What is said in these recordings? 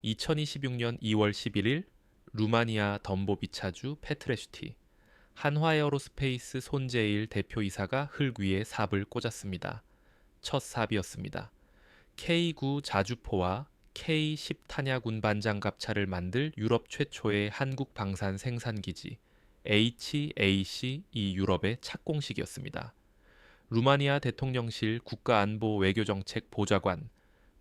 2026년 2월 11일 루마니아 덤보비차주 페트레슈티 한화에어로스페이스 손재일 대표이사가 흙 위에 삽을 꽂았습니다. 첫 삽이었습니다. K9 자주포와 K10 탄약 운반장 갑차를 만들 유럽 최초의 한국 방산 생산기지 HAC 이 유럽의 착공식이었습니다. 루마니아 대통령실 국가안보 외교정책 보좌관,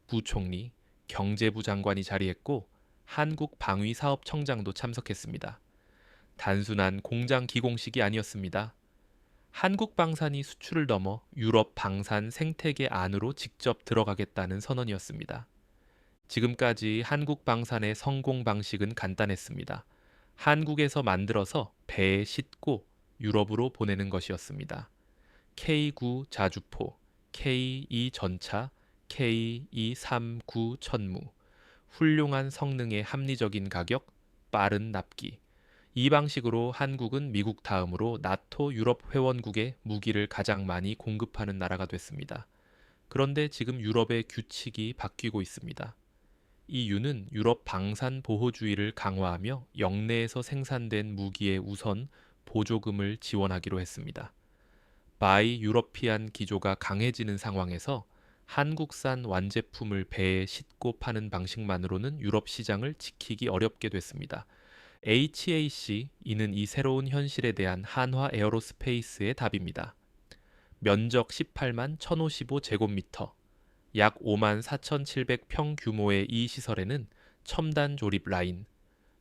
부총리, 경제부 장관이 자리했고 한국 방위사업청장도 참석했습니다. 단순한 공장 기공식이 아니었습니다. 한국 방산이 수출을 넘어 유럽 방산 생태계 안으로 직접 들어가겠다는 선언이었습니다. 지금까지 한국 방산의 성공 방식은 간단했습니다. 한국에서 만들어서 배에 싣고 유럽으로 보내는 것이었습니다. K9 자주포, K2 전차, K239 천무, 훌륭한 성능의 합리적인 가격, 빠른 납기. 이 방식으로 한국은 미국 다음으로 나토 유럽 회원국에 무기를 가장 많이 공급하는 나라가 됐습니다. 그런데 지금 유럽의 규칙이 바뀌고 있습니다. EU는 유럽 방산 보호주의를 강화하며 영내에서 생산된 무기에 우선 보조금을 지원하기로 했습니다. 바이 유러피안 기조가 강해지는 상황에서 한국산 완제품을 배에 싣고 파는 방식만으로는 유럽 시장을 지키기 어렵게 됐습니다. HAC, 이는 이 새로운 현실에 대한 한화 에어로스페이스의 답입니다. 면적 18만 1055제곱미터, 약 5만 4,700평 규모의 이 시설에는 첨단 조립 라인,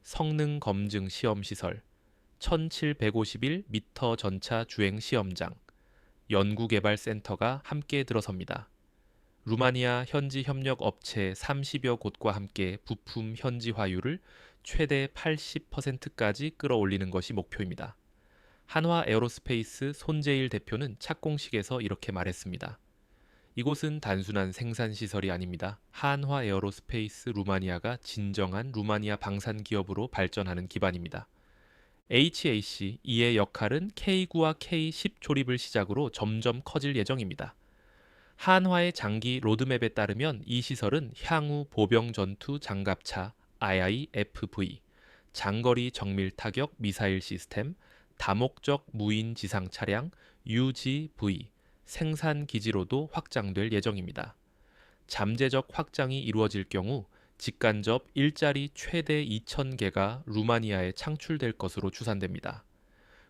성능 검증 시험 시설, 1751m 전차 주행 시험장, 연구개발센터가 함께 들어섭니다. 루마니아 현지 협력 업체 30여 곳과 함께 부품 현지화율을 최대 80%까지 끌어올리는 것이 목표입니다. 한화 에어로스페이스 손재일 대표는 착공식에서 이렇게 말했습니다. 이곳은 단순한 생산 시설이 아닙니다. 한화 에어로스페이스 루마니아가 진정한 루마니아 방산 기업으로 발전하는 기반입니다. HAC, 이의 역할은 K9와 K10 조립을 시작으로 점점 커질 예정입니다. 한화의 장기 로드맵에 따르면 이 시설은 향후 보병 전투 장갑차 IIFV, 장거리 정밀 타격 미사일 시스템, 다목적 무인 지상 차량 UGV, 생산 기지로도 확장될 예정입니다. 잠재적 확장이 이루어질 경우 직간접 일자리 최대 2,000개가 루마니아에 창출될 것으로 추산됩니다.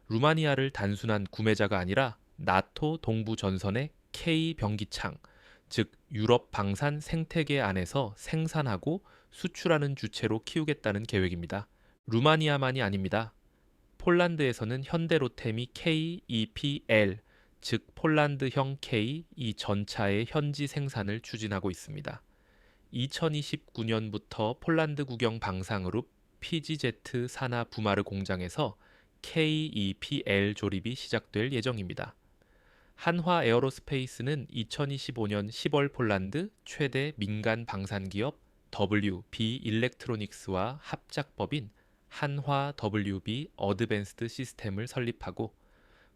루마니아를 단순한 구매자가 아니라 나토 동부 전선의 K 병기창, 즉 유럽 방산 생태계 안에서 생산하고 수출하는 주체로 키우겠다는 계획입니다. 루마니아만이 아닙니다. 폴란드에서는 현대로템이 KEPL, 즉 폴란드형 K 이 전차의 현지 생산을 추진하고 있습니다. 2029년부터 폴란드 국영 방산그룹 PGZ 사나 부마르 공장에서 KEPL 조립이 시작될 예정입니다. 한화 에어로스페이스는 2025년 10월 폴란드 최대 민간 방산 기업 WB 일렉트로닉스와 합작법인 한화 WB 어드밴스드 시스템을 설립하고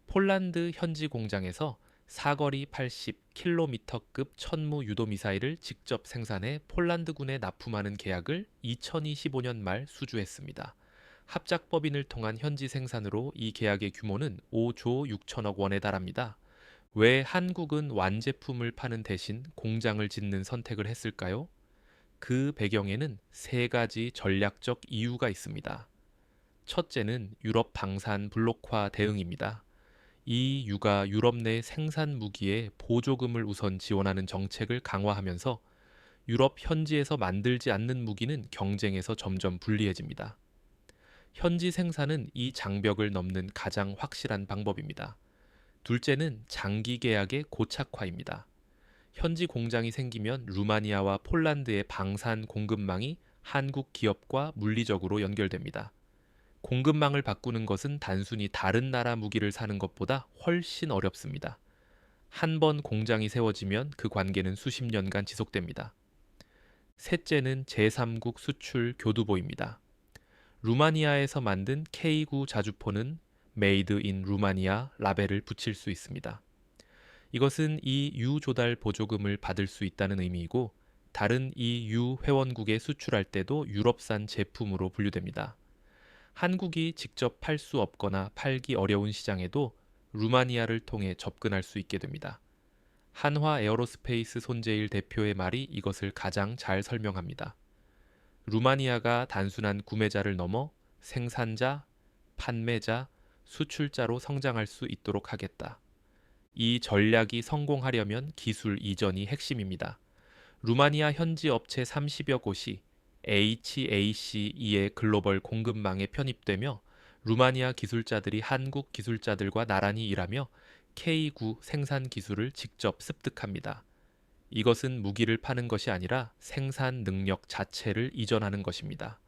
폴란드 현지 공장에서 사거리 80km급 천무 유도 미사일을 직접 생산해 폴란드군에 납품하는 계약을 2025년 말 수주했습니다. 합작법인을 통한 현지 생산으로 이 계약의 규모는 5조 6천억 원에 달합니다. 왜 한국은 완제품을 파는 대신 공장을 짓는 선택을 했을까요? 그 배경에는 세 가지 전략적 이유가 있습니다. 첫째는 유럽 방산 블록화 대응입니다. EU가 유럽 내 생산 무기에 보조금을 우선 지원하는 정책을 강화하면서 유럽 현지에서 만들지 않는 무기는 경쟁에서 점점 불리해집니다. 현지 생산은 이 장벽을 넘는 가장 확실한 방법입니다. 둘째는 장기 계약의 고착화입니다. 현지 공장이 생기면 루마니아와 폴란드의 방산 공급망이 한국 기업과 물리적으로 연결됩니다. 공급망을 바꾸는 것은 단순히 다른 나라 무기를 사는 것보다 훨씬 어렵습니다. 한 번 공장이 세워지면 그 관계는 수십 년간 지속됩니다. 셋째는 제3국 수출 교두보입니다. 루마니아에서 만든 K9 자주포는 메이드 인 루마니아 라벨을 붙일 수 있습니다. 이것은 이 유조달 보조금을 받을 수 있다는 의미이고 다른 EU 회원국에 수출할 때도 유럽산 제품으로 분류됩니다. 한국이 직접 팔 수 없거나 팔기 어려운 시장에도 루마니아를 통해 접근할 수 있게 됩니다. 한화 에어로스페이스 손재일 대표의 말이 이것을 가장 잘 설명합니다. 루마니아가 단순한 구매자를 넘어 생산자, 판매자, 수출자로 성장할 수 있도록 하겠다. 이 전략이 성공하려면 기술 이전이 핵심입니다. 루마니아 현지 업체 30여 곳이 HACE의 글로벌 공급망에 편입되며 루마니아 기술자들이 한국 기술자들과 나란히 일하며 K9 생산 기술을 직접 습득합니다. 이것은 무기를 파는 것이 아니라 생산 능력 자체를 이전하는 것입니다.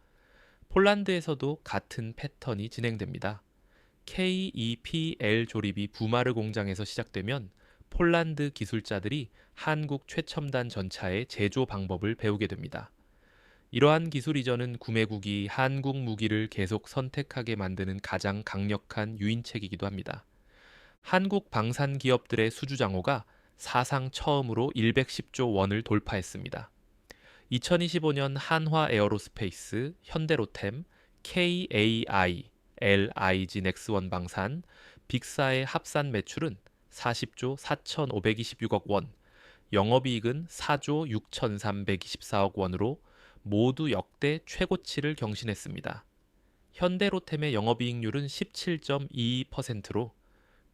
폴란드에서도 같은 패턴이 진행됩니다. KEPL 조립이 부마르 공장에서 시작되면 폴란드 기술자들이 한국 최첨단 전차의 제조 방법을 배우게 됩니다. 이러한 기술 이전은 구매국이 한국 무기를 계속 선택하게 만드는 가장 강력한 유인책이기도 합니다. 한국 방산 기업들의 수주장호가 사상 처음으로 110조 원을 돌파했습니다. 2025년 한화 에어로스페이스, 현대로템, KAI, LIG 넥스원 방산, 빅사의 합산 매출은 40조 4,526억 원, 영업이익은 4조 6,324억 원으로 모두 역대 최고치를 경신했습니다. 현대로템의 영업이익률은 17.22%로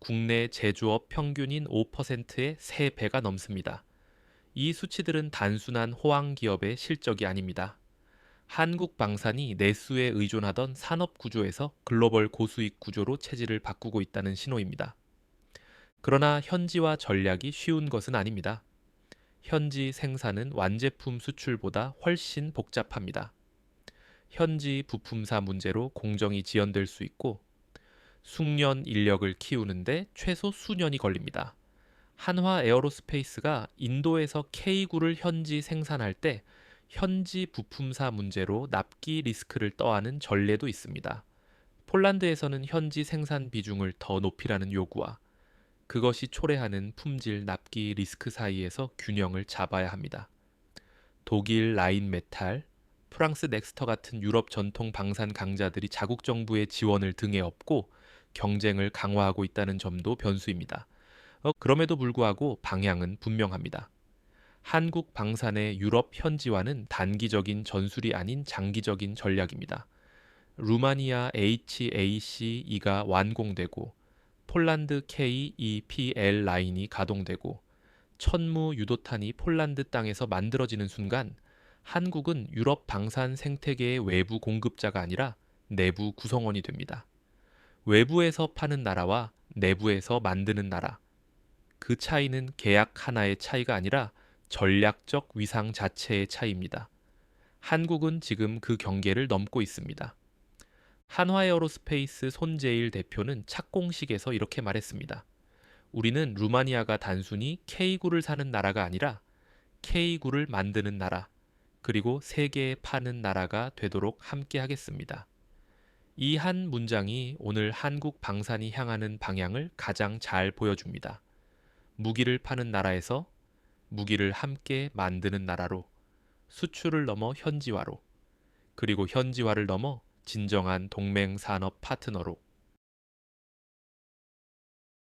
국내 제조업 평균인 5%의 3배가 넘습니다. 이 수치들은 단순한 호황 기업의 실적이 아닙니다. 한국 방산이 내수에 의존하던 산업 구조에서 글로벌 고수익 구조로 체질을 바꾸고 있다는 신호입니다. 그러나 현지화 전략이 쉬운 것은 아닙니다. 현지 생산은 완제품 수출보다 훨씬 복잡합니다. 현지 부품사 문제로 공정이 지연될 수 있고 숙련 인력을 키우는데 최소 수년이 걸립니다. 한화 에어로스페이스가 인도에서 K9를 현지 생산할 때 현지 부품사 문제로 납기 리스크를 떠안은 전례도 있습니다. 폴란드에서는 현지 생산 비중을 더 높이라는 요구와 그것이 초래하는 품질 납기 리스크 사이에서 균형을 잡아야 합니다. 독일 라인메탈, 프랑스 넥스터 같은 유럽 전통 방산 강자들이 자국 정부의 지원을 등에 업고 경쟁을 강화하고 있다는 점도 변수입니다. 그럼에도 불구하고 방향은 분명합니다. 한국 방산의 유럽 현지화는 단기적인 전술이 아닌 장기적인 전략입니다. 루마니아 HACE가 완공되고 폴란드 KEPL 라인이 가동되고 천무 유도탄이 폴란드 땅에서 만들어지는 순간 한국은 유럽 방산 생태계의 외부 공급자가 아니라 내부 구성원이 됩니다. 외부에서 파는 나라와 내부에서 만드는 나라. 그 차이는 계약 하나의 차이가 아니라 전략적 위상 자체의 차이입니다. 한국은 지금 그 경계를 넘고 있습니다. 한화에어로스페이스 손재일 대표는 착공식에서 이렇게 말했습니다. 우리는 루마니아가 단순히 K9를 사는 나라가 아니라 K9를 만드는 나라, 그리고 세계에 파는 나라가 되도록 함께 하겠습니다. 이 한 문장이 오늘 한국 방산이 향하는 방향을 가장 잘 보여줍니다. 무기를 파는 나라에서 무기를 함께 만드는 나라로, 수출을 넘어 현지화로, 그리고 현지화를 넘어 진정한 동맹 산업 파트너로